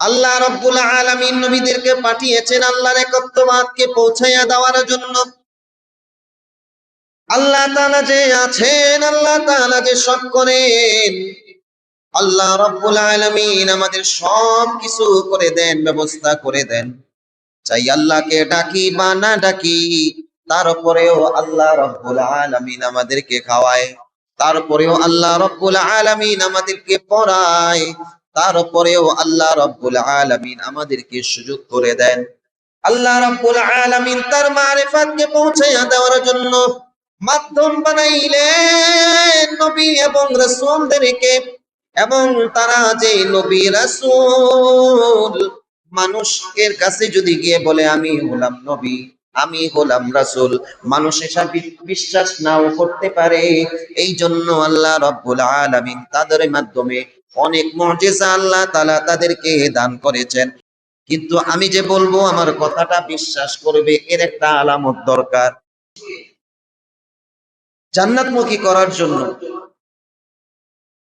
আল্লাহ রাব্বুল আলামিন নবীদেরকে পাঠিয়েছেন আল্লাহর একত্ববাদকে পৌঁছাইয়া দেওয়ার জন্য। আল্লাহ তাআলা যে আছেন, আল্লাহ তাআলা যে সব করেন, আল্লাহ রাব্বুল আলামিন আমাদের সব কিছু করে দেন, ব্যবস্থা করে দেন। চাই আল্লাহকে ডাকি বা না ডাকি, তারপরেও আল্লাহ রাব্বুল আলামিন আমাদেরকে খাওয়ায়, তারপরেও আল্লাহ রাব্বুল আলামিন আমাদেরকে পড়ায়, তারপরেও আল্লাহ রাব্বুল আলামিন আমাদেরকে সুযোগ করে দেন। আল্লাহ রাব্বুল আলামিন তার মারিফাতকে পৌঁছাইয়া দেওয়ার জন্য মাধ্যম বানাইলেন নবী এবং রাসূলদেরকে। এবং তারা যে নবী রাসূল, মানুষের কাছে যদি গিয়ে বলে আমি হলাম নবী, আমি হলাম রাসূল, মানুষ এসব বিশ্বাস নাও করতে পারে। এই জন্য আল্লাহ রাব্বুল আলামিন তাদের মাধ্যমে অনেক মুজিজা আল্লাহ তাআলা তাদেরকে দান করেছেন। কিন্তু আমি যে বলবো আমার কথাটা বিশ্বাস করবে, এর একটা আলামত দরকার জান্নাতমুখী করার জন্য,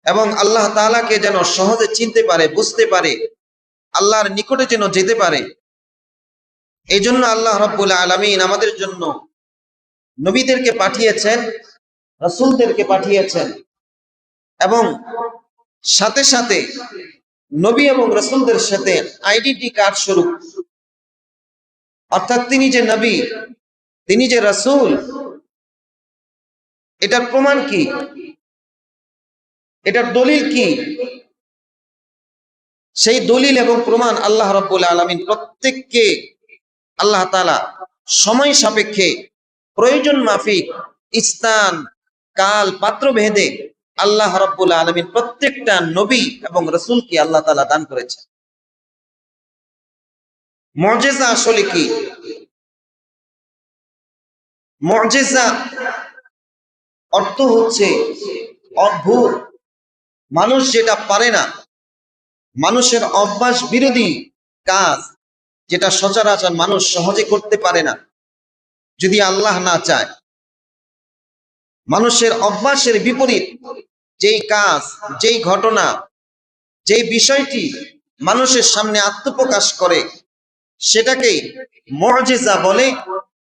এবং আল্লাহ তাআলাকে যেন সহজে চিনতে পারে, বুঝতে পারে, আল্লাহর নিকটে যেন যেতে পারে। এই জন্য আল্লাহ রাব্বুল আলামিন আমাদের জন্য নবীদেরকে পাঠিয়েছেন, রাসূলদেরকে পাঠিয়েছেন, এবং সাথে সাথে নবী এবং রাসূলদের সাথে আইডেন্টি কার্ড স্বরূপ, অর্থাৎ তিনি যে নবী, তিনি যে রাসূল, এটার প্রমাণ কি, এটার দলিল কি, সেই দলিল এবং প্রমাণ আল্লাহ রাব্বুল আলামিন প্রত্যেককে আল্লাহ তাআলা সময় সাপেক্ষে, প্রয়োজন মাফিক, স্থান কাল পাত্র ভেদে আল্লাহ রাব্বুল আলামিন প্রত্যেকটা নবী এবং রাসূলকে আল্লাহ তাআলা দান করেছেন। মুজিজা আসলে কি? মুজিজা অর্থ হচ্ছে অদ্ভুত, মানুষ যেটা পারে না, মানুষের অভ্যাস বিরোধী কাজ, যেটা সচরাচর মানুষ সহজে করতে পারে না যদি আল্লাহ না চায়। মানুষের অভ্যাসের বিপরীত যেই কাজ, যেই ঘটনা, যেই বিষয়টি মানুষের সামনে আত্মপ্রকাশ করে, সেটাকেই মুজিজা বলে,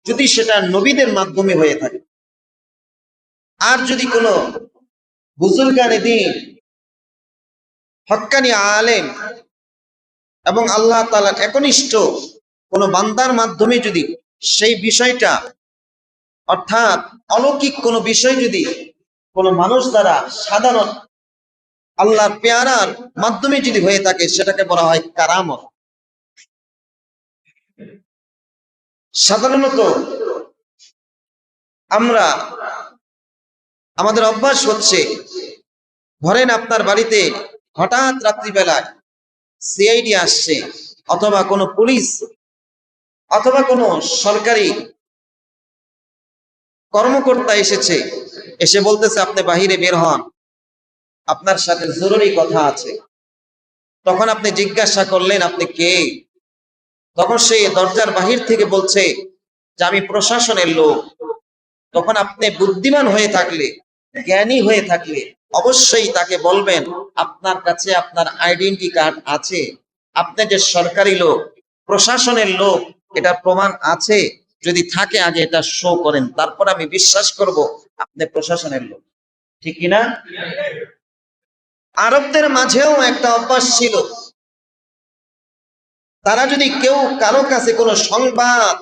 যদি সেটা নবীদের মাধ্যমে হয়ে থাকে। আর যদি কোনো বুজুর্গানে দ্বীন, হক্কানি আলেম এবং আল্লাহ তাআলার একনিষ্ঠ কোনো বান্দার মাধ্যমে যদি সেই বিষয়টা, অর্থাৎ অলৌকিক কোনো বিষয় যদি কোনো মানুষ দ্বারা, সাধারণ আল্লাহর পেয়ারার মাধ্যমে যদি হয়ে থাকে, সেটাকে বলা হয় কারামত। সাধারণত আমরা, আমাদের অভ্যাস হচ্ছে, ধরেন আপনার বাড়িতে হঠাৎ রাত্রিবেলায় সিআইডি আসছে, অথবা কোনো পুলিশ, অথবা কোনো সরকারি কর্মকর্তা এসেছে, এসে বলতেছে আপনি বাহিরে বের হন, আপনার সাথে জরুরি কথা আছে। তখন আপনি জিজ্ঞাসা করলেন আপনি কে? তখন সে দরজার বাহির থেকে বলছে যে আমি প্রশাসনের লোক। তখন আপনি বুদ্ধিমান হয়ে থাকলে, জ্ঞানী হয়ে থাকলে অবশ্যই তাকে বলবেন আপনার কাছে আপনার আইডেন্টি কার্ড আছে, আপনি যে সরকারি লোক, প্রশাসনের লোক, এটা প্রমাণ আছে? যদি থাকে আগে এটা শো করেন, তারপর আমি বিশ্বাস করব আপনি প্রশাসনের লোক। ঠিক কিনা? আরবদের মাঝেও একটা অভ্যাস ছিল, তারা যদি কেউ কারো কাছে কোনো সংবাদ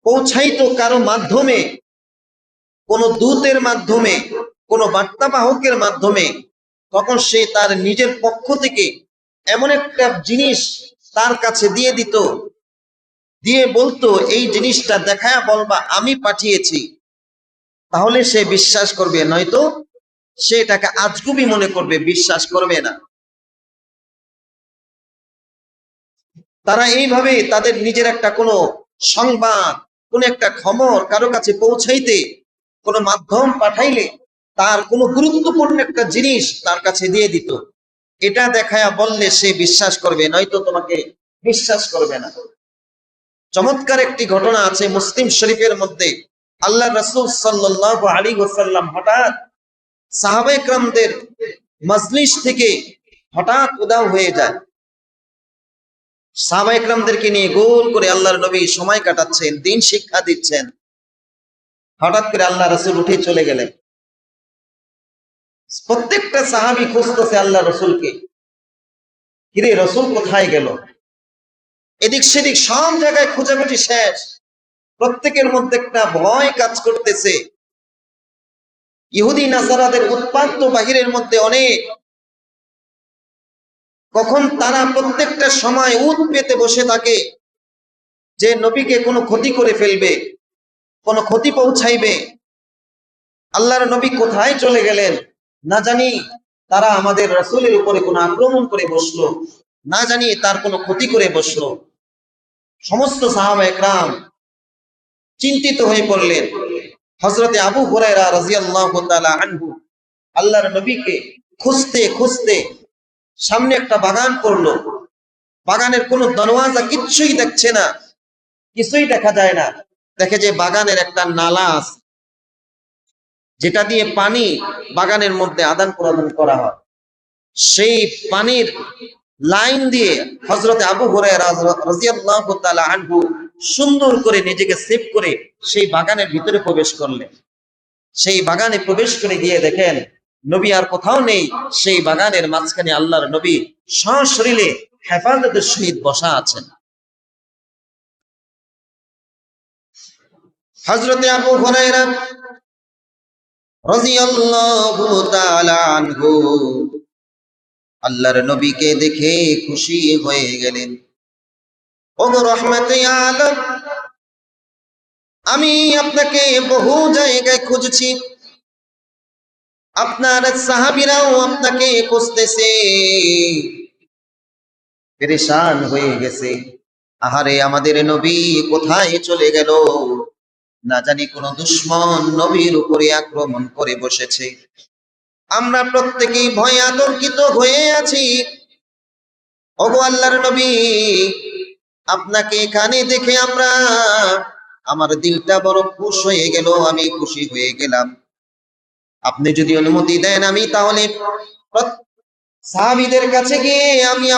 পৌঁছাইতো কারো মাধ্যমে, কোনো দূতের মাধ্যমে, কোনো বার্তাবাহকের মাধ্যমে, তখন সে তার নিজের পক্ষ থেকে এমন একটা জিনিস তার কাছে দিয়ে দিত, দিয়ে বলতো এই জিনিসটা দেখায়া বলবা আমি পাঠিয়েছি, তাহলে সে বিশ্বাস করবে, নয়তো সে এটাকে আজগুবি মনে করবে, বিশ্বাস করবে না। তারা এইভাবে তাদের নিজের একটা কোনো সংবাদ, কোন একটা খবর কারো কাছে পৌঁছাইতে কোনো মাধ্যম পাঠাইলে তার কোনো গুরুত্বপূর্ণ একটা জিনিস তার কাছে দিয়ে দিত, এটা দেখায়া বললে সে বিশ্বাস করবে, নয়তো তোমাকে বিশ্বাস করবে না। চমৎকার একটি ঘটনা আছে মুসলিম শরীফের মধ্যে। আল্লাহ রাসূল সাল্লাল্লাহু আলাইহি ওয়াসাল্লাম হঠাৎ সাহাবায়ে কেরামদের মজলিস থেকে হঠাৎ উধাও হয়ে যায়। সাহাবা ইকরামদেরকে নিয়ে গোল করে আল্লাহর নবী সময় কাটাচ্ছেন, দিন শিক্ষা দিচ্ছেন। হঠাৎ করে আল্লাহ রাসূল উঠে চলে গেলেন। প্রত্যেকটা সাহাবী খুঁজতেছে আল্লাহ রাসূলকে, কিরে রাসূল কোথায় গেল? এদিক সেদিক সব জায়গায় খোঁজাখুঁজি শেষ। প্রত্যেকের মধ্যে একটা ভয় কাজ করতেছে। ইহুদি নাসারাদের উৎপাত তো বাহিরের মধ্যে অনেক। কখন তারা প্রত্যেকটা সময় উৎ পেতে বসে থাকে যে নবীকে কোনো ক্ষতি করে ফেলবে, কোনো ক্ষতি পৌঁছাইবে। আল্লাহর নবী কোথায় চলে গেলেন না জানি, তারা আমাদের রাসূলের উপরে কোনো আক্রমণ করে বসলো, না জানি তার কোনো ক্ষতি করে বসলো। সমস্ত সাহাবা একরাম চিন্তিত হয়ে পড়লেন। হযরতে আবু হুরায়রা রাদিয়াল্লাহু তাআলা আনহু আল্লাহর নবীকে খুঁজতে খুঁজতে সামনে একটা বাগান পড়লো। বাগানের কোনো দরওয়াজা কিচ্ছুই দেখছে না, কিছুই দেখা যায় না। দেখে যে বাগানের একটা নালা আছে, যেটা দিয়ে পানি বাগানের মধ্যে আদান প্রদান করা হয়। সেই পানির লাইন দিয়ে হযরতে আবু হুরায়রা রাদিয়াল্লাহু তাআলা আনহু সুন্দর করে নিজেকে সেভ করে সেই বাগানের ভিতরে প্রবেশ করলেন। সেই বাগানে প্রবেশ করে গিয়ে দেখেন নবী আর কোথাও নেই। সেই বাগানের মাঝখানে আল্লাহর নবী সশরীরে হেফাজতের সহিত বসা আছেন। হযরতে আবু হুরায়রা রাদিয়াল্লাহু তাআলা আনহু আল্লাহর নবীকে দেখে খুশি হয়ে গেলেন। ওগো রহমতে আলম, আমি আপনাকে বহু জায়গায় খুঁজেছি, আপনার সাহাবীরাও আপনাকে খুঁজতেছে, পেরেশান হয়ে গেছে। আহারে আমাদের নবী কোথায় চলে গেল? না জানি কোন দুশমন নবীর উপরে আক্রমণ করে বসেছে। আমরা প্রত্যেকেই ভয়ে আতঙ্কিত হয়ে আছি। ওগো আল্লাহর নবী, আপনাকে এখানে দেখে আমার দিলটা বড় খুশ হয়ে গেল, আমি খুশি হয়ে গেলাম। আপনি যদি অনুমতি দেন আমি তাহলে সাহাবীদের কাছে গিয়ে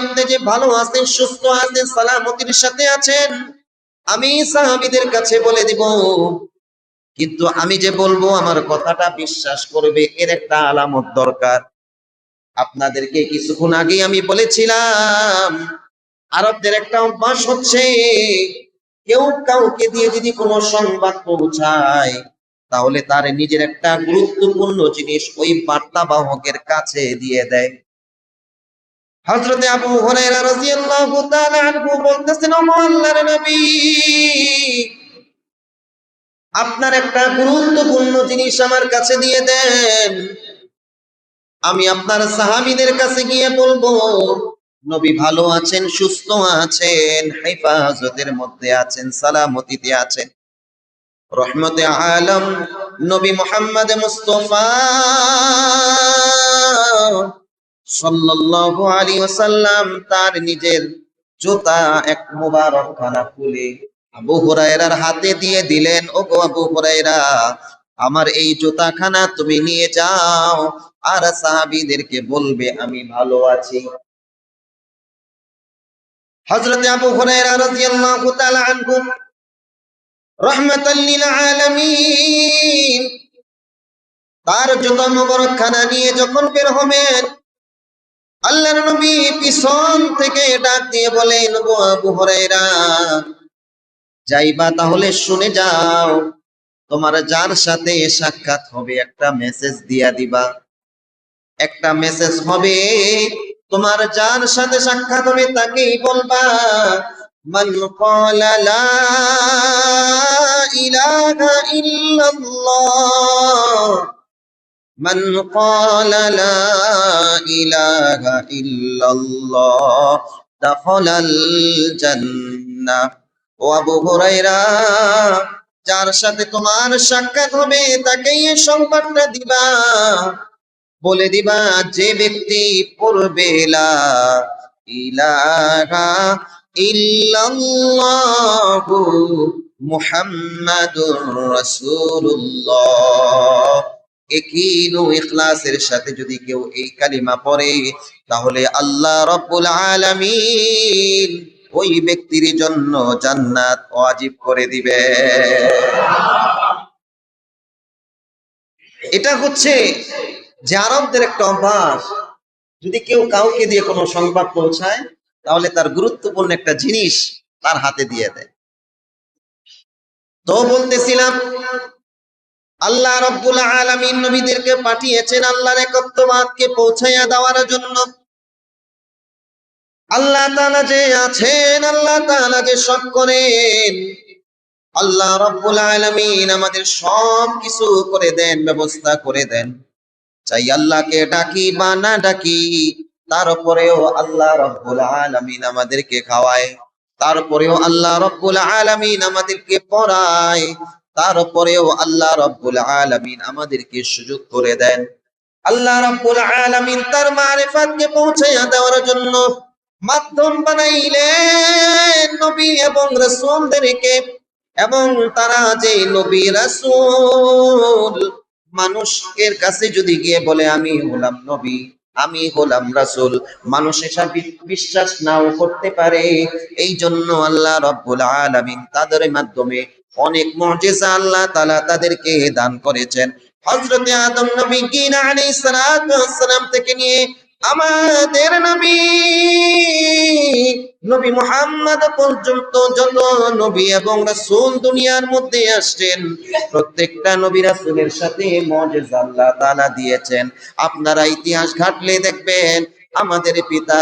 আপনি যে ভালো আছেন, সুস্থ আছেন, সালামতির সাথে আছেন, আমি সাহাবীদের কাছে বলে দিব। কিন্তু আমি যে বলবো আমার কথাটা বিশ্বাস করবে, এর একটা আলামত দরকার। আপনাদেরকে কিছুক্ষণ আগে আমি বলেছিলাম আরবদের একটা অভ্যাস হচ্ছে, কেউ কাউকে দিয়ে যদি কোনো সংবাদ পৌঁছায় তাহলে তার নিজের একটা গুরুত্বপূর্ণ জিনিস ওই বার্তাবাহকের কাছে দিয়ে দেয়। হযরতে আবু হুরায়রা রাদিয়াল্লাহু তাআলা আনহু বলতেছেন, ও আল্লাহর নবী, আপনার একটা গুরুত্বপূর্ণ জিনিস আমার কাছে দিয়ে দেন, আমি আপনার সাহাবীদের কাছে গিয়ে বলবো নবী ভালো আছেন, সুস্থ আছেন, হেফাজতের মধ্যে আছেন, সালামতিতে আছেন। রহমতে আলম নবী মুহাম্মদ মুস্তাফা সাল্লাল্লাহু আলাইহি ওয়াসাল্লাম তার নিজের জুতা এক মুবারক খানা খুলে আবু হুরায়রার হাতে দিয়ে দিলেন। ওগো আবু হুরায়রা, আমার এই জুতাখানা তুমি নিয়ে যাও আর সাহাবীদেরকে বলবে আমি ভালো আছি। হযরতে আবু হুরায়রা রাদিয়াল্লাহু তাআলা আনহু রাহমাতাল লিল আলামিন তার জুতা মুবারক খানা নিয়ে যখন বের হবেন, আল্লাহর নবী পিছন থেকে ডাক দিয়ে বলেন, ওগো আবু হুরায়রা, যাইবা তাহলে শুনে যাও, তোমার যার সাথে সাক্ষাৎ হবে একটা মেসেজ দিয়া দিবা। একটা মেসেজ হবে, তোমার যার সাথে সাক্ষাৎ হবে তাকেই বলবা, মান ক্বালা লা ইলাহা ইল্লাল্লাহ, মান ক্বালা লা ইলাহা ইল্লাল্লাহ দাখালাল জান্নাহ। ও আবু হুরায়রা, যার সাথে তোমার সাক্ষাৎ হবে তাকেই এই সংবাদটা দিবা, বলে দিবা যে ব্যক্তি পড়বে লা ইলাহা ইল্লাল্লাহু মুহাম্মাদুর রাসূলুল্লাহ, ইয়াকিনু ইখলাসের সাথে যদি কেউ এই কালিমা পড়ে তাহলে আল্লাহ রাব্বুল আলামিন ওই ব্যক্তির জন্য জান্নাত ওয়াজিব করে দিবে। এটা হচ্ছে যে আরবদের একটা অভ্যাস, যদি কেউ কাউকে দিয়ে কোনো সংবাদ পৌঁছায় তাহলে তার গুরুত্বপূর্ণ একটা জিনিস তার হাতে দিয়ে দেয়। তো বলতেছিলাম, আল্লাহ রাব্বুল আলামিন নবীদেরকে পাঠিয়েছেন আল্লাহর একত্ববাদকে পৌঁছাইয়া দেওয়ার জন্য। আল্লাহ তাআলা যে আছেন, আল্লাহ তাআলা যে সব করেন, আল্লাহ রাব্বুল আলামিন আমাদের সব কিছু করে দেন, ব্যবস্থা করে দেন। চাই আল্লাহকে ডাকি বা না ডাকি, তারপরেও আল্লাহ রাব্বুল আলামিন আমাদেরকে খাওয়ায়, তারপরেও আল্লাহ রাব্বুল আলামিন আমাদেরকে পড়ায়, তারপরেও আল্লাহ রাব্বুল আলামিন আমাদেরকে সুযোগ করে দেন। আল্লাহ রাব্বুল আলামিন তার মারিফাতকে পৌঁছাইয়া দেওয়ার জন্য মাধ্যম বানাইলেন নবী এবং রাসূলদেরকে। এবং তারা যে নবী রাসূল, মানুষের কাছে যদি গিয়ে বলে আমি হলাম নবী, আমি হলাম রাসূল, মানুষ এসব বিশ্বাস নাও করতে পারে। এই জন্য আল্লাহ রাব্বুল আলামিন তাদের মাধ্যমে অনেক মুজিজা আল্লাহ তাআলা তাদেরকে দান করেছেন। হযরতে আদম নবী আলাইহিস সালাতু ওয়াস সালাম থেকে নিয়ে আমাদের নবী নবী মুহাম্মদ পর্যন্ত যত নবী এবং রাসূল দুনিয়ার মধ্যে আসছেন, প্রত্যেকটা নবী রাসূলের সাথে মুজিজা আল্লাহ তাআলা দিয়েছেন। আপনারা ইতিহাস ঘাটলে দেখবেন আমাদের পিতা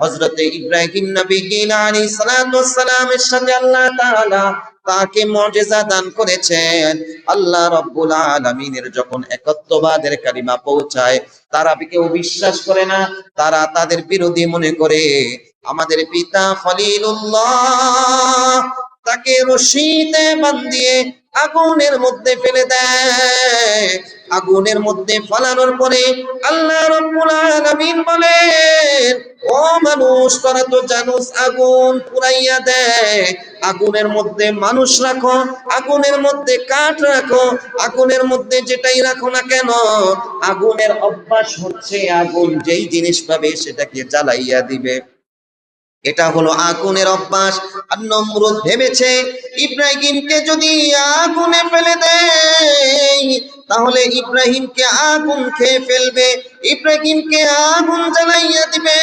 হযরতে ইব্রাহিম নবী আলাইহিস সালাতু ওয়াস সালামের সাথে আল্লাহ তাআলা তাকে মুজিজা দান করেছেন। আল্লাহ রাব্বুল আলামিনের যখন একত্ববাদের কালিমা পৌঁছায়, তারা কেউ বিশ্বাস করে না, তারা তাদের বিরোধী মনে করে। আমাদের পিতা খলিলুল্লাহ তাকে রশিতে বাঁধিয়ে আগুনের মধ্যে ফেলে দেয়। আগুনের মধ্যে ফেলানোর পরে আল্লাহ রাব্বুল আলামিন বলেন, ও মানুষ, তোরা তো জানোস আগুন পুড়াইয়া দেয়, আগুনের মধ্যে মানুষ রাখো, আগুনের মধ্যে কাঠ রাখো, আগুনের মধ্যে যেটাই রাখো না কেন, আগুনের অভ্যাস হচ্ছে আগুন যেই জিনিস পাবে সেটাকে জ্বালাইয়া দিবে। এটা হলো আগুনের অভ্যাস। আর নমরুদ ভেবেছে ইব্রাহিমকে যদি আগুনে ফেলে দেয় তাহলে ইব্রাহিমকে আগুন খেয়ে ফেলবে, ইব্রাহিমকে আগুন জ্বালাইয়া দিবে।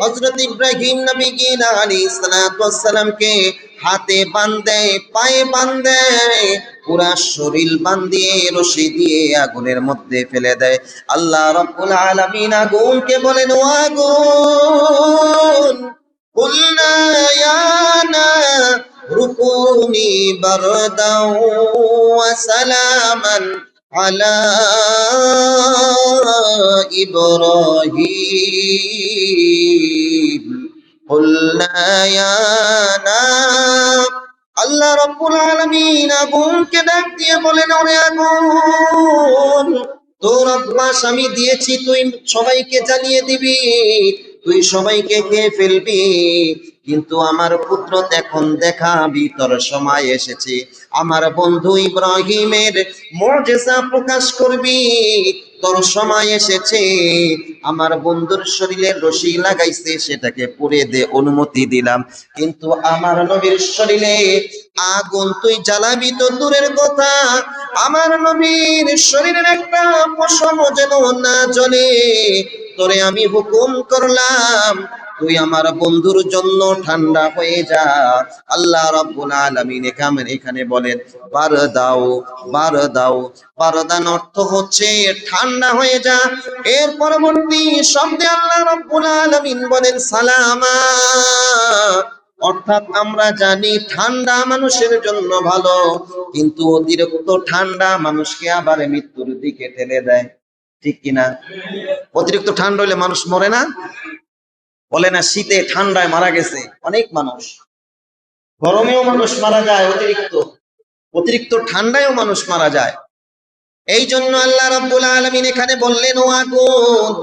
হযরত ইব্রাহিম নবী আলাইহিস সালাতু ওয়াস সালামকে হাতে বাঁধে, পায়ে বাঁধে, পুরা শরীর বাঁধিয়ে রশি দিয়ে আগুনের মধ্যে ফেলে দেয়। আল্লাহ রাব্বুল আলামিন আগুনকে বলেন, ও আগুন, قلنا يا نار كوني بردا وسلاما على إبراهيم قلنا يا نار। আল্লাহ রাব্বুল আলামিন আগুনকে ডাক দিয়ে বলেন, ওরে আগুন, তোর অভ্যাস আমি দিয়েছি, তুই সবাইকে জ্বালিয়ে দিবি, তুই সবাইকে খেয়ে ফেলবি, কিন্তু আমার পুত্র এখন দেখাবি, তোর সময় এসেছে। আমার বন্ধু ইব্রাহিমের মুজিজা প্রকাশ করবি, তোর সময় এসেছে। আমার বন্ধুর শরীরে রশি লাগাইছে, সেটাকে পুড়ে দে, অনুমতি দিলাম। কিন্তু আমার নবীর শরীরে আগুন তুই জ্বালাবি তো দূরের কথা, আমার নবীর শরীরের একটা পশম যেন না জ্বলে। তোরে আমি হুকুম করলাম, তুই আমার বন্ধুর জন্য ঠান্ডা হয়ে যা। আল্লাহ রাব্বুল আলামিন এখানে বলেন বার দাও, বার দাও। বারদান অর্থ হচ্ছে ঠান্ডা হয়ে যা। এর পরবর্তী শব্দে আল্লাহ রাব্বুল আলামিন বলেন সালামা, অর্থাৎ আমরা জানি ঠান্ডা মানুষের জন্য ভালো, কিন্তু অতিরিক্ত ঠান্ডা মানুষকে আবার মৃত্যুর দিকে ঠেলে দেয়, ঠিক কিনা? অতিরিক্ত ঠান্ডা হলে মানুষ মরে না? বলে না শীতে ঠান্ডায় মারা গেছে অনেক মানুষ, গরমেও মানুষ মারা যায়, অতিরিক্ত ঠান্ডায়ও মানুষ মারা যায়। এই জন্য আল্লাহ রাব্বুল আলামিন এখানে বললেন, ও আগুন,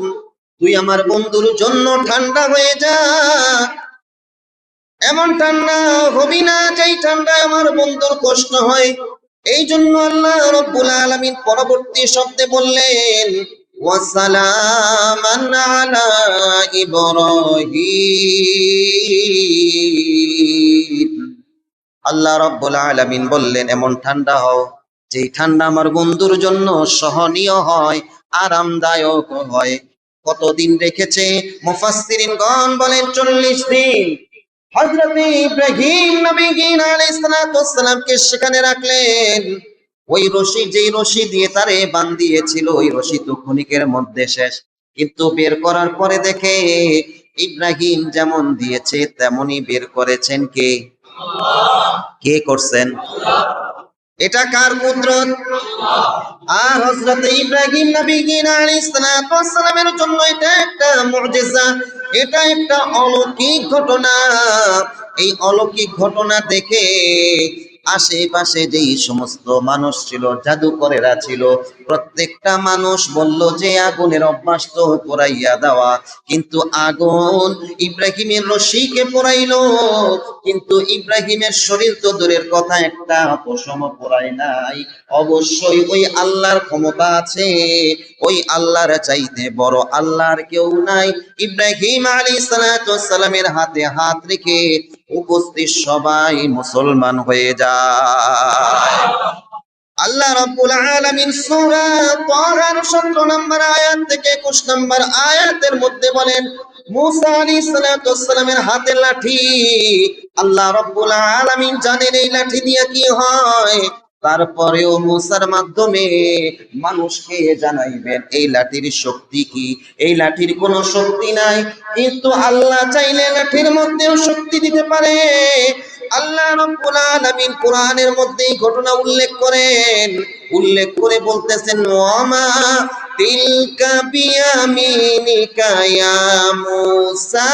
তুই আমার বন্ধুর জন্য ঠান্ডা হয়ে যা। এমন ঠান্ডা হবি না যেই ঠান্ডায় আমার বন্ধুর কষ্ট হয়। এই জন্য আল্লাহ রাব্বুল আলামিন পরবর্তী শব্দে বললেন, ওয়া সালামান আলা ইব্রাহিম। আল্লাহ রাব্বুল আলামিন বললেন, এমন ঠান্ডা হও যেই ঠান্ডা আমার বন্ধুর জন্য সহনীয় হয়, আরামদায়ক হয়। কতদিন রেখেছে? মুফাসসিরিনগণ বলেন 40 দিন। হযরত ইব্রাহিম নবী আলাইহিস সালাতু ওয়াস সালামকে সেখানে রাখলেন। ওই রশি, যেই রশি দিয়ে তারে বান্ধিয়েছিল, ওই রশি তো ক্ষণিকের মধ্যে শেষ। কিন্তু বের করার পরে দেখে ইব্রাহিম যেমন দিয়েছে তেমনি বের করেছেন কে? কে করছেন? এটা কার কুদরত? আর হযরত ইব্রাহিম নবী আলাইহিস সালাতু ওয়াস সালামের জন্য এটা একটা মুজিজা, এটা একটা অলৌকিক ঘটনা। এই অলৌকিক ঘটনা দেখে আশেপাশে যেই সমস্ত মানুষ ছিল, জাদুকরেরা ছিল, প্রত্যেকটা মানুষ বলল যে আগুনের অভ্যাস তো পোড়াইয়া দেওয়া। কিন্তু আগুন ইব্রাহিমের রশিকে পোড়াইলো, কিন্তু ইব্রাহিমের শরীর তো দূরের কথা, একটা পশম পোড়ায় নাই। অবশ্যই ওই আল্লাহর ক্ষমতা আছে, ওই আল্লাহর চাইতে বড় আল্লাহর কেউ নাই। ইব্রাহিম আলাইহিস সালাতু ওয়াস সালামের হাতে হাত রেখে উপস্থিত সবাই মুসলমান হয়ে যায়। আল্লাহ রাব্বুল আলামিন সূরা তাহার 17 নম্বর আয়াত থেকে 21 নম্বর আয়াতের মধ্যে বলেন, মুসা আলাইহিস সালাতু ওয়াস সালামের হাতে লাঠি, আল্লাহ রাব্বুল আলামিন জানেন এই লাঠি দিয়ে কি হয়। তারপরেও মুসার মাধ্যমে মানুষকে জানাইবেন এই লাঠির শক্তি কি। এই লাঠির কোনো শক্তি নাই, কিন্তু আল্লাহ চাইলে লাঠির মধ্যেও শক্তি দিতে পারে। আল্লাহ রাব্বুল আলামিন কোরআনের মধ্যে এই ঘটনা উল্লেখ করেন, উল্লেখ করে বলতেছেন, ওয়ামা তিলকা বিয়ামিনিকা ইয়া মূসা।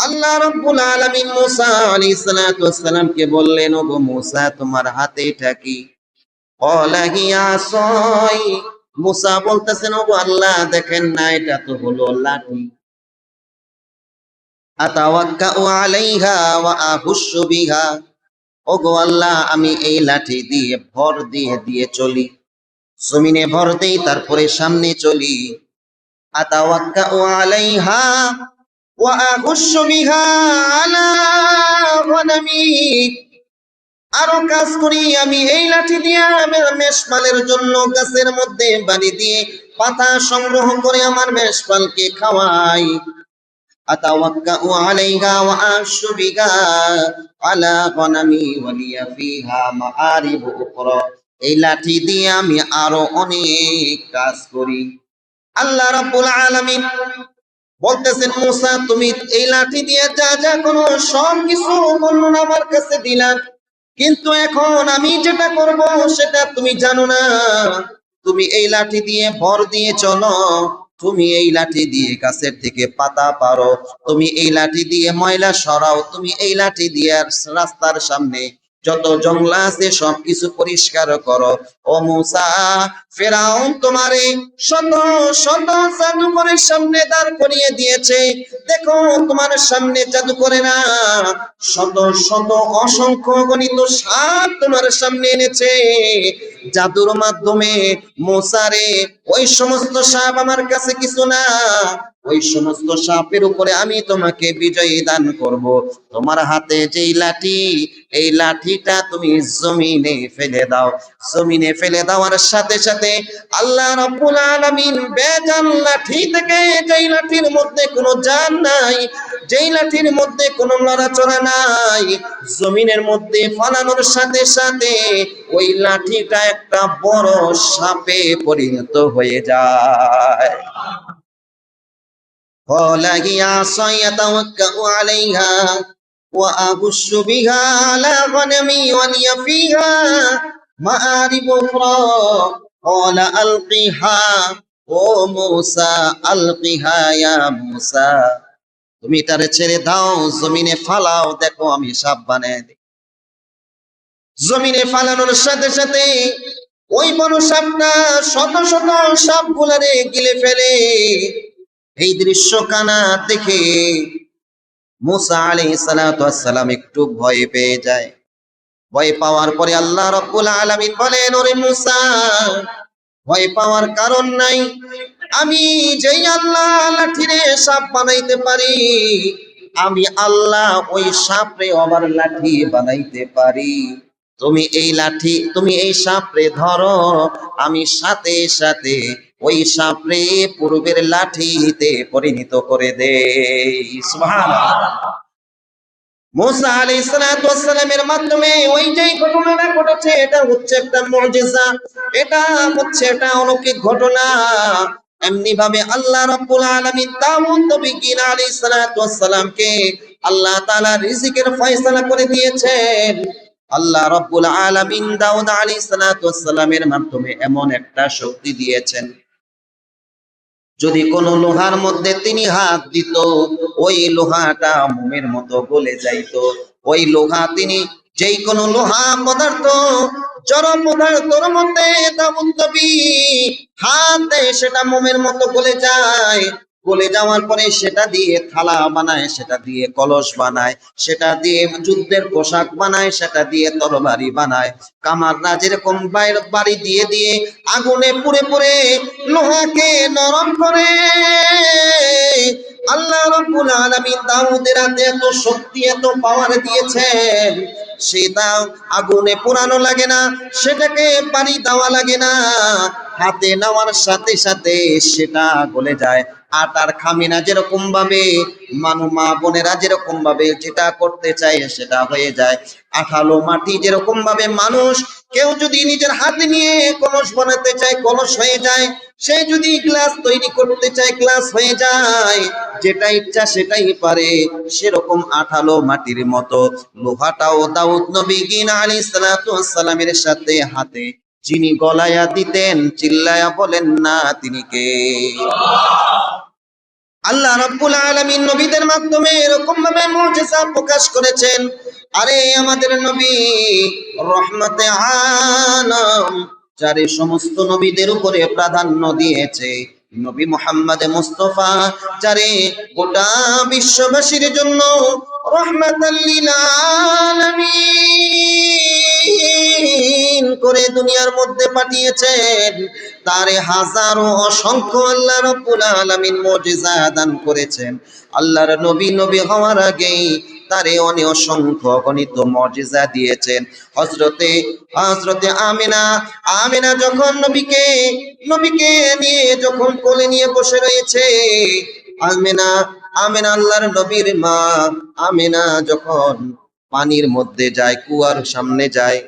আল্লাহ রাব্বুল আলামিন মূসা আলাইহিস সালাতু ওয়াস সালামকে বললেন, ওগো মূসা, তোমার হাতে এটা কি? ক্বালা হিয়া আসাই। মূসা বলতেছেন, ওগো আল্লাহ, দেখেন না, এটা তো হলো লাঠি। আতাওয়াক্কাউ আলাইহা ওয়া আহুশু বিহা। ওগো আল্লাহ, আমি এই লাঠি দিয়ে ভর দিয়ে দিয়ে চলি, জমিনে ভর দেই, তারপরে সামনে চলি। আতাওয়াক্কাউ আলাইহা ওয়া আহুশু বিহা আলা গনামি। আরো কাজ করি, আমি এই লাঠি দিয়ে মেষপালের জন্য গাছের মধ্যে বাড়ি দিয়ে পাতা সংগ্রহ করে আমার মেষপালকে খাওয়াই। আতাওয়াক্কাউ আলাইহা ওয়া আশু বিহা আলা গনামি ওয়া লিয়া ফিহা মাআরিব উখরা। এই লাঠি দিয়ে আমি আরো অনেক কাজ করি। আল্লাহ রাব্বুল আলামিন বলতেছেন, মূসা, তুমি এই লাঠি দিয়ে যা যা করো সব কিছু বর্ণনা আমার কাছে দিলাম, কিন্তু এখন আমি যেটা করব সেটা তুমি জানো না। তুমি এই লাঠি দিয়ে ভর দিয়ে চলো, তুমি এই লাঠি দিয়ে গাছের থেকে পাতা পারো, তুমি এই লাঠি দিয়ে ময়লা সরাও, তুমি এই লাঠি দিয়ে রাস্তার সামনে যত জংলা আছে সবকিছু পরিষ্কার করো। ও মূসা, ফেরাউন তোমারে শত শত জাদুকরের সামনে দাঁড় করিয়ে দিয়েছে, দেখো তোমার সামনে জাদুকরেরা শত শত অসংখ্য গণিত সাপ তোমার সামনে এনেছে। জাদুর মাধ্যমে মূসারে ওই সমস্ত সাপ আমার কাছে কিছু না, ওই সমস্ত সাপের উপরে আমি তোমাকে বিজয়ী দান করব। তোমার হাতে যেই লাঠি, এই লাঠিটা তুমি জমিনে ফেলে দাও। জমিনে ফেলে দেওয়ার সাথে সাথে আল্লাহ রাব্বুল আলামিন বেজান লাঠি থেকে, যেই লাঠির মধ্যে কোনো জান নাই, যেই লাঠির মধ্যে কোনো নড়াচড়া নাই, জমিনের মধ্যে ফালানোর সাথে সাথে ওই লাঠিটা একটা বড় সাপে পরিণত হয়ে যায়। قال هي عصاي أتوكأ عليها وأهش بها على غنمي ولي فيها مآرب أخرى قال ألقها ও মূসা, আলকিহা ইয়া মূসা, তুমি এটারে ছেড়ে দাও, জমিনে ফালাও, দেখো আমি সাপ বানায় দিই। জমিনে ফালানোর সাথে সাথে ওই বড় সাপটা শত শত সাপ গুলারে গিলে ফেলে। এই দৃশ্য কানা দেখে মূসা আলাইহিস সালাতু ওয়াস সালাম একটু ভয় পেয়ে যায়। ভয় পাওয়ার পরে আল্লাহ রাব্বুল আলামিন বলেন, ওরে মূসা, ভয় পাওয়ার কারণ নাই। আমি যেই আল্লাহ লাঠিরে সাপ বানাইতে পারি, আমি আল্লাহ ওই সাপরে আবার লাঠি বানাইতে পারি। তুমি এই সাপরে ধরো, আমি সাথে সাথে ওই সাপরে পূর্বের লাঠিতে পরিণত করে দেই। সুবহানাল্লাহ। মুসা আলাইহিস সালাতু ওয়াস সালামের মাধ্যমে ওই যে ঘটনাটা ঘটেছে, এটা হচ্ছে একটা মুজিজা, এটা অলৌকিক ঘটনা। এমনি ভাবে আল্লাহ রাব্বুল আলামিন দাউদ নবী আলাইহিস সালাতু ওয়াস সালামকে আল্লাহ তাআলা রিজিকের ফয়সালা করে দিয়েছেন। আল্লাহ রাব্বুল আলামিন দাউদ আলাইহিস সালাতু ওয়াস সালামের মাধ্যমে এমন একটা শক্তি দিয়েছেন, যদি কোন লোহার মধ্যে তিনি হাত দিত, ওই লোহাটা মোমের মতো গলে যাইত। ওই লোহা তিনি যেই কোন লোহা পদার্থ, জড় পদার্থের মধ্যে দাউদ নবী হাত দেয়, সেটা মোমের মতো গলে যায়। গলে যাওয়ার পরে সেটা দিয়ে থালা বানায়, সেটা দিয়ে কলস বানায়, সেটা দিয়ে যুদ্ধের পোশাক বানায়, সেটা দিয়ে তরবারি বানায়। কামাররা যেরকম বাড়ি দিয়ে দিয়ে আগুনে পুড়ে পুড়ে লোহাকে নরম করে, আল্লাহ রাব্বুল আলামিন দাউদের হাতে এত শক্তি, এত পাওয়ার দিয়েছেন, সেটা আগুনে পোড়ানো লাগে না, সেটাকে পানি দেওয়া লাগে না, হাতে নেওয়ার সাথে সাথে সেটা গলে যায়। আটার খামিনা যেরকম ভাবে মা বোনেরা যেরকম ভাবে যেটা করতে চায় সেটা হয়ে যায়। আঠালো মাটি যেরকম ভাবে মানুষ কেউ যদি নিজের হাতে নিয়ে কলস বানাতে চায় কলস হয়ে যায়, সে যদি গ্লাস তৈরি করতে চায় গ্লাস হয়ে যায়, যেটা ইচ্ছা সেটাই পারে। সেরকম আঠালো মাটির মতো লোহাটাও দাউদ নবী আলাইহিস সালাতু ওয়াস সালামের সাথে হাতে যিনি গলায়া দিতেন, চিল্লায়া বলেন না তিনি কে? আল্লাহ রাব্বুল আলামিন নবীদের মাধ্যমে এরকম ভাবে মুজিজা প্রকাশ করেছেন। আরে আমাদের নবী রহমতে আলাম, যারে সমস্ত নবীদের উপরে প্রাধান্য দিয়েছে, নবী মুহাম্মদ মুস্তাফা, যারে গোটা বিশ্ববাসীর জন্য রহমাতাল লিল আলামিন করে দুনিয়ার মধ্যে পাঠিয়েছেন, তারে হাজারো অসংখ্য আল্লাহ রাব্বুল আলামিন মুজিজা দান করেছেন। আল্লাহর নবী হওয়ার আগেই তারে অনেক অসংখ্য গণিত মুজিজা দিয়েছেন। হযরতে আমিনা যখন নবীকে নিয়ে যখন কোলে নিয়ে বসে রয়েছে, আমিনা আল্লাহর নবীর মা আমিনা যখন পানির মধ্যে যায়, কুয়ার সামনে যায়,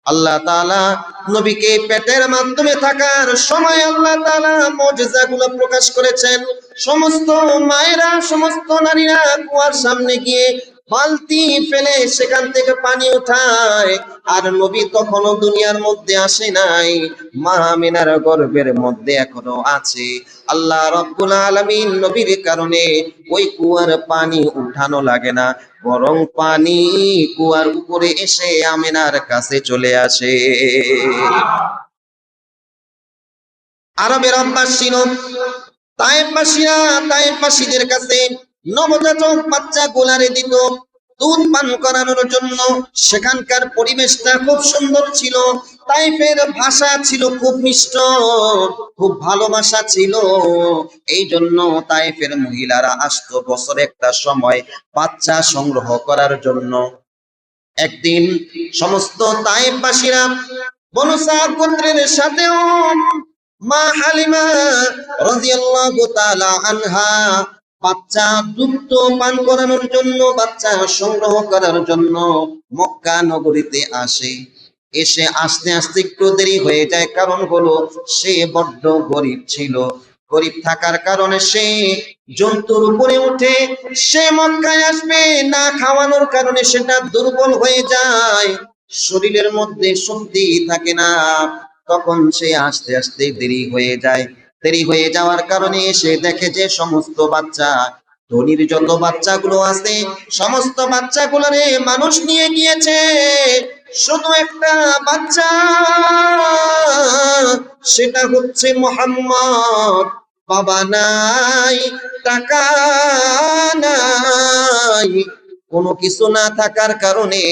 আল্লাহ তাআলা নবীকে পেটের মাধ্যমে থাকার সময় আল্লাহ তাআলা মুজিজাগুলো প্রকাশ করেছেন। সমস্ত মায়েরা, সমস্ত নারীরা কুয়ার সামনে গিয়ে বালতি ফেলে সেখান থেকে পানি উঠায়, আর নবী তখনও দুনিয়ার মধ্যে আসে নাই, মা আমিনার গর্ভের মধ্যে এখনো আছে। আল্লাহ রাব্বুল আলামিন নবীর কারণে ওই কুয়ার পানি উঠানো লাগে না, বরং পানি কুয়ার উপরে এসে আমিনার কাছে চলে আসে। আরবের অভ্যাস ছিল, তায়েফবাসীদের কাছে নবজাতক বাচ্চা গোলারে দিত দুধ পান করানোর জন্য। সেখানকার পরিবেশটা খুব সুন্দর ছিল, তাইফের ভাষা ছিল খুব মিষ্ট, খুব ভালোবাসা ছিল। এই জন্য তাইফের মহিলারা আসতো বছরে একটা সময় বাচ্চা সংগ্রহ করার জন্য। একদিন সমস্ত তাইফবাসীরা বনু সাদ গোত্রের সাথেও মা হালিমা রাদিয়াল্লাহু তাআলা আনহা বাচ্চা দুধ পান করানোর জন্য, বাচ্চা সংগ্রহ করার জন্য মক্কা নগরীতে আসে। এসে আস্তে আস্তে একটু দেরি হয়ে যায়, কারণ হলো সে বড্ড গরিব ছিল। গরিব থাকার কারণে সে জন্তুর উপরে উঠে সে মক্কায় আসবে, না খাওয়ানোর কারণে সেটা দুর্বল হয়ে যায়, শরীরের মধ্যে শক্তি থাকে না। তখন সে আস্তে আস্তে দেরি হয়ে যাওয়ার কারণে সে দেখে যে সমস্ত বাচ্চা, ধনির যত বাচ্চাগুলো আছে সমস্ত বাচ্চাগুলোরে মানুষ নিয়ে গিয়েছে, শুধু একটা বাচ্চা, সেটা হচ্ছে মুহাম্মদ। বাবা নাই, টাকা নাই, কোনো কিছু না থাকার কারণে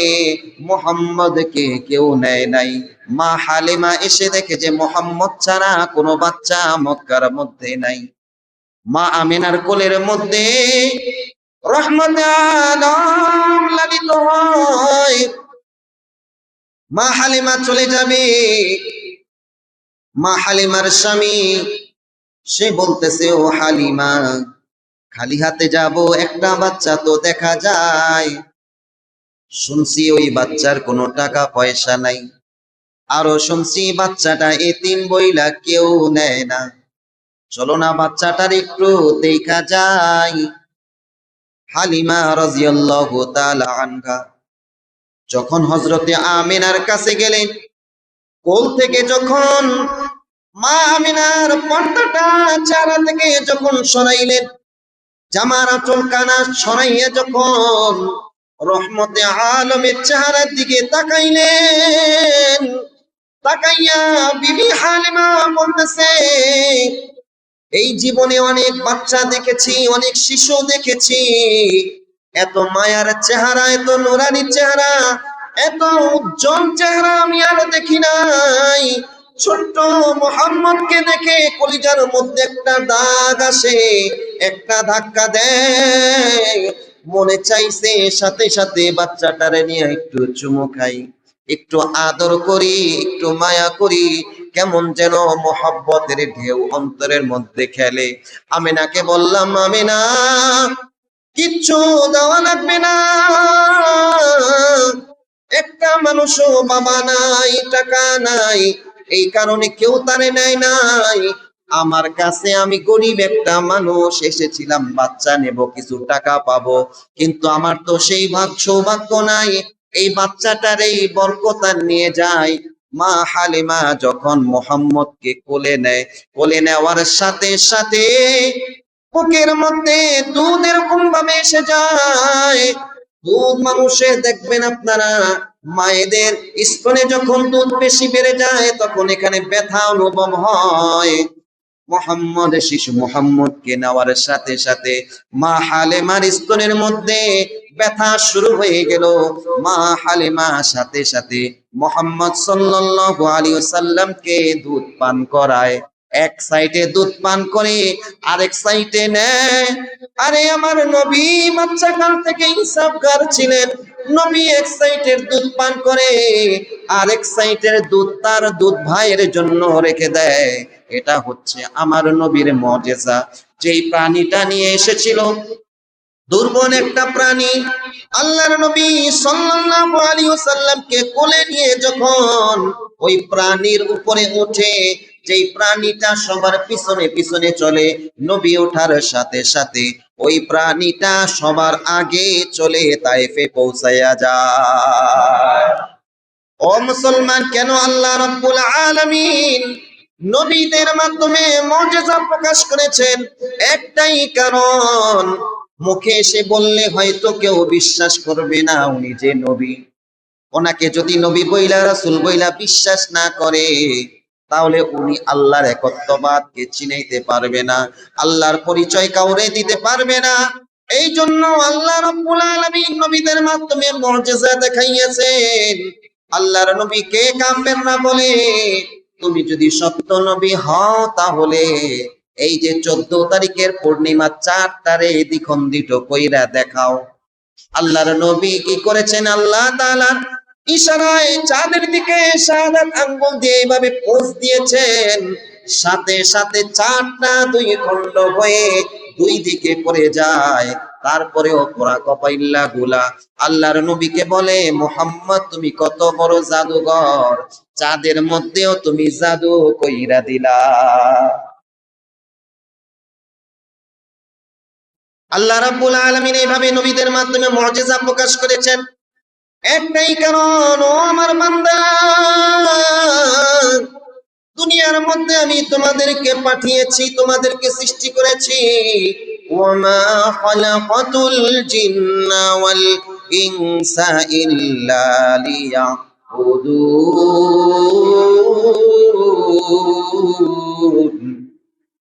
মুহাম্মদকে কেউ নেয় নাই। মা হালিমা এসে দেখে যে মুহাম্মদ ছাড়া কোনো বাচ্চা মক্কার মধ্যে নাই। মা আমিনার কোলের মধ্যে রহমতে আলম লালিত হয়। মা হালিমা চলে যাবে, মা হালিমার স্বামী সে বলতেছে, ও হালিমা, খালি হাতে যাব, একটা বাচ্চা তো দেখা যায়, শুনছি ওই বাচ্চার কোনো টাকা পয়সা নাই, আরো শুনছি বাচ্চাটা এতিম বইলা কেউ নেয় না, চলো না বাচ্চাটার একটু দেখা যায়। হালিমা রাদিয়াল্লাহু তাআলা আনহা যখন হযরতে আমিনার কাছে গেলেন, কোল থেকে যখন মা আমিনার পর্দাটা চেহারা থেকে যখন সরাইলেন, জামার আঁচল কানা সরাইয়া যখন রহমতে আলমের চেহারার দিকে তাকাইলেন, তাকাইয়া বিবি হালিমা বলতেছে, এই জীবনে অনেক বাচ্চা দেখেছি, অনেক শিশু দেখেছি, এত মায়ার চেহারা, এত নুরানি চেহারা, এত উজ্জ্বল চেহারা আমি আর দেখি নাই। ছোট্ট মুহাম্মদকে দেখে কলিজার মধ্যে একটা দাগ আসে, একটা ধাক্কা দেয়, মনে চাইছে সাথে সাথে বাচ্চাটারে নিয়ে একটু চুমু খাই, একটু আদর করি, একটু মায়া করি, কেমন যেন মোহাব্বতের ঢেউ অন্তরের মধ্যে খেলে। আমিনাকে বললাম, আমিনা, কিচ্ছু দেওয়া লাগবে না, একটা মানুষও বাবা নাই, টাকা নাই, এই কারণে কেউ তারে নেয় নাই। আমার কাছে আমি গরিব একটা মানুষ, এসেছিলাম বাচ্চা নেব, কিছু টাকা পাবো, কিন্তু আমার তো সেই সৌভাগ্য নাই, এই বাচ্চাটার এই বরকতার নিয়ে যায়। মা হালিমা যখন মোহাম্মদকে কোলে নেয়, কোলে নেওয়ার সাথে সাথে বুকের মধ্যে দুধ এরকম ভাবে এসে যায়। দুধ মানুষের দেখবেন আপনারা, মায়েদের স্তনে যখন দুধ বেশি বেড়ে যায় তখন এখানে ব্যথা অনুভব হয়। মোহাম্মদ, শিশু মোহাম্মদকে নেওয়ার সাথে সাথে মা হালিমার স্তনের মধ্যে ব্যথা শুরু হয়ে গেল। মা হালিমা সাথে সাথে মোহাম্মদ সাল্লাল্লাহু আলাইহি ওয়াসাল্লামকে দুধ পান করায়। এক সাইডে দুধ পান করে আরেক সাইডে নেয়। আরে আমার নবী বাচ্চা কাল থেকে ইনসাফগার ছিলেন, নবী এক সাইডের দুধ পান করে, আরেক সাইডের দুধ তার দুধ ভাইয়ের জন্য রেখে দেয়। এটা হচ্ছে আমার নবীর মুজিজা। যেই প্রাণীটা নিয়ে এসেছিল, দুর্বল একটা প্রাণী, আল্লাহর নবী সাল্লাল্লাহু আলাইহি ওয়াসাল্লামকে কোলে নিয়ে যখন ওই প্রাণীর উপরে ওঠে, যেই প্রাণীটা সবার পিছনে পিছনে চলে, নবী ওঠার সাথে সাথে ওই প্রাণীটা সবার আগে চলে তায়েফে পৌঁছায়া যায়। ও মুসলমান, কেন আল্লাহ রাব্বুল আলামিন নবীদের মাধ্যমে মুজিজা প্রকাশ করেছেন? একটাই কারণ, মুখে এসে বললে হয়তো কেউ বিশ্বাস করবে না উনি যে নবী। ওনাকে যদি নবী বইলা, রাসূল বইলা বিশ্বাস না করে, তাহলে উনি আল্লাহর একত্ববাদকে চিনাইতে পারবে না, আল্লাহর পরিচয় কাউরে দিতে পারবে না। এই জন্য আল্লাহ রাব্বুল আলামিন নবীদের মাধ্যমে মুজিজা দেখাইয়েছেন। আল্লাহর নবীকে কাফের না বলে, তুমি যদি সত্য নবী হও তাহলে এই যে 14 তারিখের পূর্ণিমা চাঁদটারে দ্বিখণ্ডিত কইরা দেখাও। আল্লাহর নবী কি করেছেন? আল্লাহ তাআলা ইশারায় চাঁদের দিকে শাহাদাত আঙ্গুল দিয়ে এইভাবে পোজ দিয়েছেন, সাথে সাথে চাঁদটা দুই খণ্ড হয়ে দুই দিকে পড়ে যায়। তারপরেও পোড়া কপাইল্লা গুলা আল্লাহর নবীকে বলে, মুহাম্মদ তুমি কত বড় জাদুঘর, চাঁদের মধ্যেও তুমি জাদু কইরা দিলা। আল্লাহ রাব্বুল আলামিন এইভাবে নবীদের মাধ্যমে মুজিজা প্রকাশ করেছেন। একটাই কারণ, ও আমার বান্দা, দুনিয়ার মধ্যে আমি তোমাদেরকে পাঠিয়েছি, তোমাদেরকে সৃষ্টি করেছি। ওয়ামা খালাকাতুল জিন্না ওয়াল ইনসা ইল্লা লিয়াবুদুন।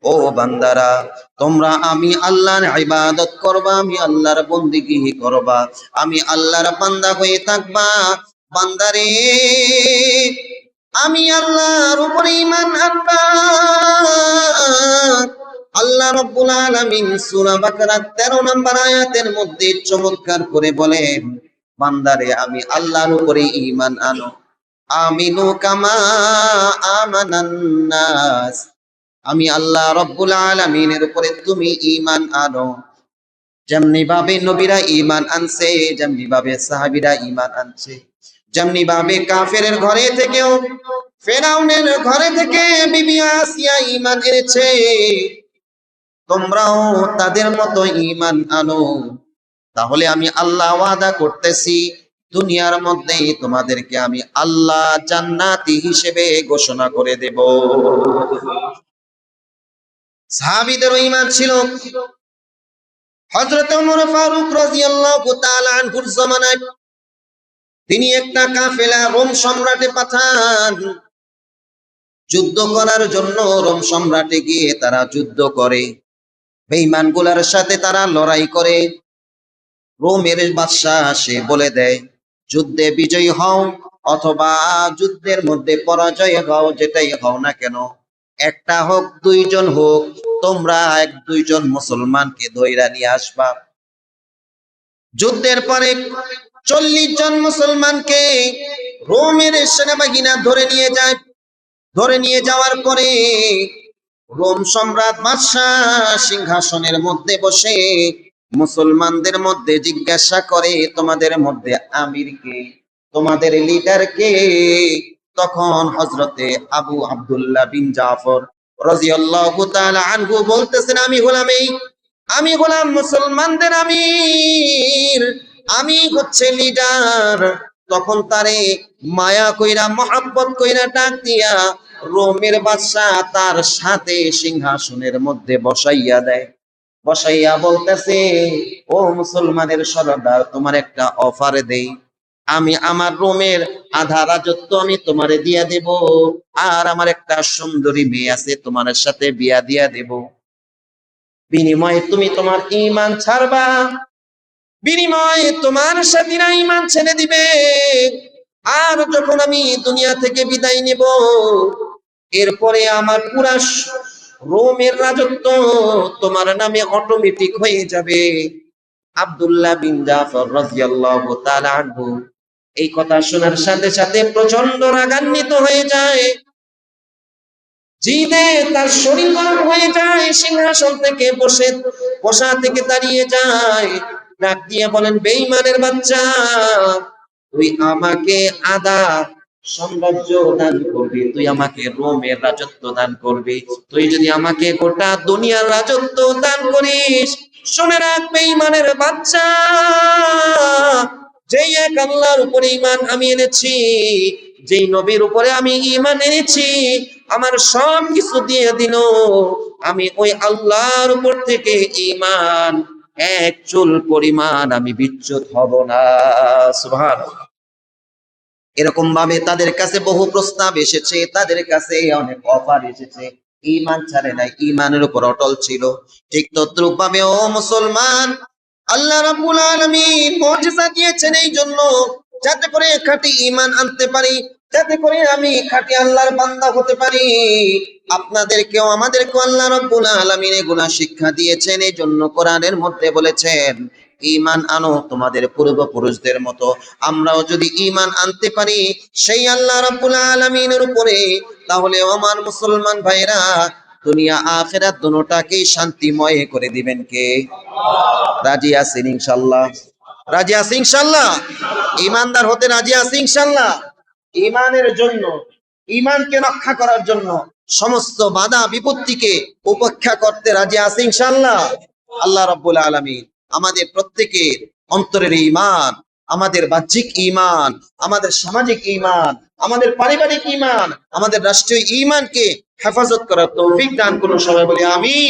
ও বান্দারা, তোমরা আমি আল্লাহর ইবাদত করবা, আমি আল্লাহর বন্দেগী করবা, আমি আল্লাহর বান্দা হয়ে থাকবা। বান্দারে, আমি আল্লাহর উপরে ঈমান আনবা। আল্লাহ রাব্বুল আলামিন সূরা বাকারা 13 নম্বর আয়াতের মধ্যে চমৎকার করে বলেন, বান্দারে আমি আল্লাহর উপরে ঈমান আনো। আমিনু কামা আমানান নাস, আমি আল্লাহ রাব্বুল আলামিনের উপরে তুমি ঈমান আনো। যেমনি ভাবে নবীরা ঈমান আনছে, যেমনি ভাবে সাহাবীরা ঈমান আনছে, যেমনি ভাবে কাফেরের ঘরে থেকেও, ফেরাউনের ঘরে থেকে বিবি আসিয়া ঈমান এনেছে, তোমরাও তাদের মতো ঈমান আনো। তাহলে আমি আল্লাহ ওয়াদা করতেছি, দুনিয়ার মধ্যে তোমাদেরকে আমি আল্লাহ জান্নাতি হিসেবে ঘোষণা করে দেব। সাহাবীদের ঈমান ছিল। হযরত ওমর ফারুক রাদিয়াল্লাহু তাআলা আনহুর জামানায় তিনি একটা কাফেলা রোম সম্রাটে পাঠান যুদ্ধ করার জন্য। রোম সম্রাটে গিয়ে তারা যুদ্ধ করে, বেঈমানগুলার সাথে তারা লড়াই করে। রোমের বাদশাহ সে বলে দেয়, যুদ্ধে বিজয়ী হও অথবা যুদ্ধের মধ্যে পরাজয় হও, যেটাই হও না কেন, একটা হোক দুইজন হোক, তোমরা এক দুইজন মুসলমানকে ধইরা নিয়ে আসবা। যুদ্ধের পরে 40 জন মুসলমানকে রোমের সেনাবাহিনী ধরে নিয়ে যায়। ধরে নিয়ে যাওয়ার পরে রোম সম্রাট বাদশাহ সিংহাসনের মধ্যে বসে মুসলমানদের মধ্যে জিজ্ঞাসা করে, তোমাদের মধ্যে আমির কে, তোমাদের লিডার কে? তখন হযরতে আবু আব্দুল্লাহ বিন জাফর রাদিয়াল্লাহু তাআলা আনহু বলতেছেন, আমি হলাম মুসলমানদের আমির, আমি হচ্ছে লিডার। তখন তারে মায়া কইরা মহব্বত কইরা ডাক দিয়া রোমের বাদশাহ তার সাথে সিংহাসনের মধ্যে বসাইয়া দেয়। বসাইয়া বলতেছে, ও মুসলমানের সরদার, তোমার একটা অফার দেই, আমি আমার রোমের আধা রাজত্ব আমি তোমারে দিয়া দেব, আর আমার একটা সুন্দরী মেয়ে আছে, তোমার সাথে বিয়া দিয়া দেব। বিনিময়ে তুমি তোমার ঈমান ছাড়বা, বিনিময়ে তোমার সাথীরা ঈমান ছেড়ে দিবে। আর যখন আমি দুনিয়া থেকে বিদায় নেব, এরপরে আমার পুরা রোমের রাজত্ব তোমার নামে অটোমেটিক হয়ে যাবে। আব্দুল্লাহ বিন জাফর রাদিয়াল্লাহু তাআলা আনহু এই কথা শোনার সাথে সাথে প্রচন্ড রাগান্বিত হয়ে যায়। জিদে তার শরীর গরম হয়ে যায়, সিংহাসন থেকে বসা থেকে দাঁড়িয়ে যায়, ডাক দিয়ে বলেন, বেঈমানের বাচ্চা, তুই আমাকে আদা সাম্রাজ্য দান করবি, তুই আমাকে রোমের রাজত্ব দান করবি, তুই যদি আমাকে গোটা দুনিয়ার রাজত্ব দান করিস, শুনে রাখ বেঈমানের বাচ্চা, যেই এক আল্লাহর উপরে ঈমান আমি এনেছি, যেই নবীর উপরে আমি ঈমান এনেছি, আমার সব কিছু দিয়ে দিল, আমি ওই আল্লাহর উপর থেকে ঈমান এক চুল পরিমাণ আমি বিচ্যুত হব না। সুবহানাল্লাহ। এরকম ভাবে তাদের কাছে বহু প্রস্তাব এসেছে, তাদের কাছে অনেক অফার এসেছে, ঈমান ছাড়ে নাই, ঈমানের উপর অটল ছিল। ঠিক তদ্রূপ ভাবে ও মুসলমান, আল্লাহ রাব্বুল আলামিন মুজিজা দিয়েছেন এই জন্য, যাতে করে খাঁটি ঈমান আনতে পারি, যাতে করে আমি খাঁটি আল্লাহর বান্দা হতে পারি। আপনাদেরকেও আমাদেরকেও আল্লাহ রাব্বুল আলামিন এগুলা শিক্ষা দিয়েছেন। এই জন্য কোরআনের মধ্যে বলেছেন, ঈমান আনো তোমাদের পূর্বপুরুষদের মতো। আমরাও যদি ঈমান আনতে পারি সেই আল্লাহ রাব্বুল আলামিনের উপরে, তাহলে আমার মুসলমান ভাইরা দুনিয়া আখিরাত দুটোটাকেই শান্তিময় করে দিবেন কে? রাজি আছেন ইনশাআল্লাহ? রাজি আছেন ইনশাআল্লাহ? ঈমানদার হতে রাজি আছেন ইনশাআল্লাহ? ঈমানের জন্য, ঈমানকে রক্ষা করার জন্য সমস্ত বাধা বিপত্তিকে উপেক্ষা করতে রাজি আছেন ইনশাআল্লাহ? আল্লাহ রাব্বুল আলামিন আমাদের প্রত্যেকের অন্তরের ঈমান, আমাদের বাহ্যিক ঈমান, আমাদের সামাজিক ঈমান, আমাদের পারিবারিক ঈমান, আমাদের রাষ্ট্রীয় ঈমানকে হেফাজত করার তৌফিক দান করুন। সবাই বলি আমিন।